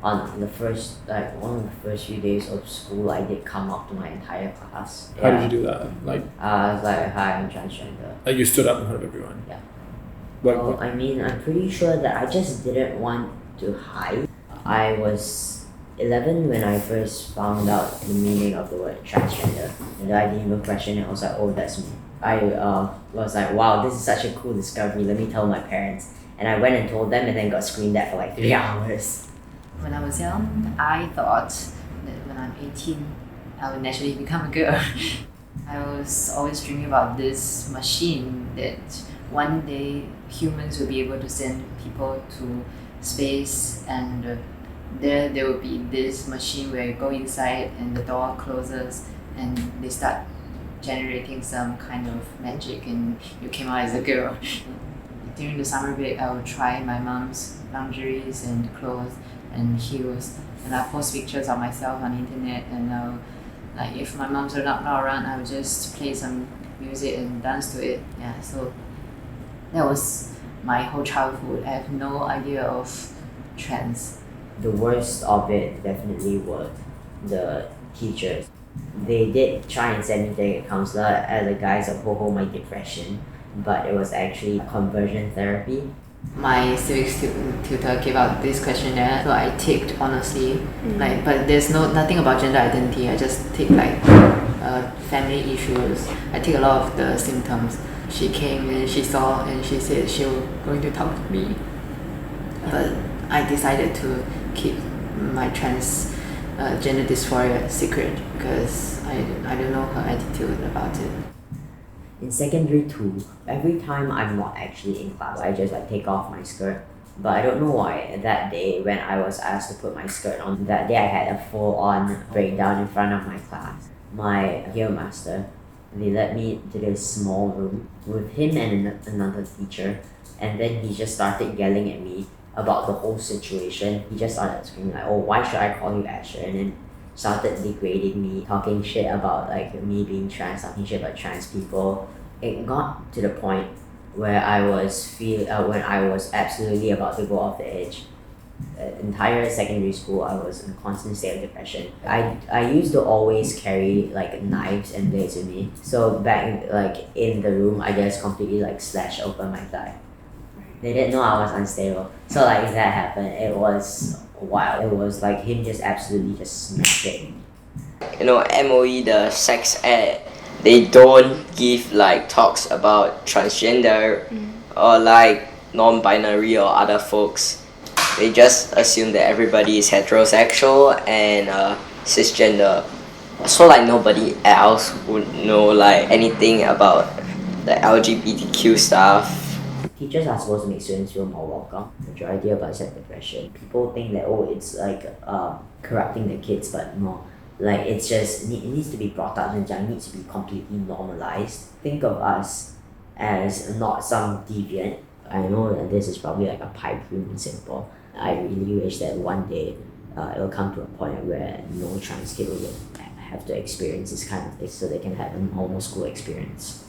on the first, one of the first few days of school, I did come up to my entire class. How did you do that? I was like, hi, I'm transgender. You stood up in front of everyone? Yeah. What? I mean, I'm pretty sure that I just didn't want to hide. I was 11 when I first found out the meaning of the word transgender. And I didn't even question it. I was like, oh, that's me. I was like, wow, this is such a cool discovery. Let me tell my parents. And I went and told them and then got screamed at for like 3 hours. When I was young, I thought that when I'm 18, I would naturally become a girl. I was always dreaming about this machine that one day humans will be able to send people to space, and there will be this machine where you go inside and the door closes and they start generating some kind of magic and you came out as a girl. During the summer break, I would try my mom's lingeries and clothes and heels, and I post pictures of myself on the internet, and like if my mom's not around, I would just play some music and dance to it. Yeah, so that was my whole childhood. I have no idea of trans. The worst of it definitely were the teachers. They did try and send me to a counselor as a guise of my depression, but it was actually conversion therapy. My civics tutor gave out this questionnaire, so I ticked honestly. But there's nothing about gender identity. I just tick family issues. I tick a lot of the symptoms. She came and she saw and she said she was going to talk to me, but I decided to keep my gender dysphoria secret because I don't know her attitude about it. In secondary 2, every time I'm not actually in class, I just take off my skirt. But I don't know why, that day when I was asked to put my skirt on, that day I had a full-on breakdown in front of my class. My gear master, they led me to this small room with him and another teacher, and then he just started yelling at me about the whole situation. He just started screaming like, oh, why should I call you Asher? And then started degrading me, talking shit about me being trans, talking shit about trans people. It got to the point where I was absolutely about to go off the edge. Entire secondary school, I was in a constant state of depression. I used to always carry knives and blades with me. So back in the room, I just completely slashed open my thigh. They didn't know I was unstable. So if that happened, it was wild. It was him just absolutely just smashed it. MOE, the sex ed, they don't give talks about transgender or non-binary or other folks. They just assume that everybody is heterosexual and cisgender. So nobody else would know anything about the LGBTQ stuff. Teachers are supposed to make students feel more welcome. Majority of us have depression. People think that it's corrupting the kids, but no. It's just, it needs to be brought up and it needs to be completely normalized. Think of us as not some deviant. I know that this is probably a pipe dream in Singapore. I really wish that one day it will come to a point where no trans kid will have to experience this kind of thing so they can have a normal school experience.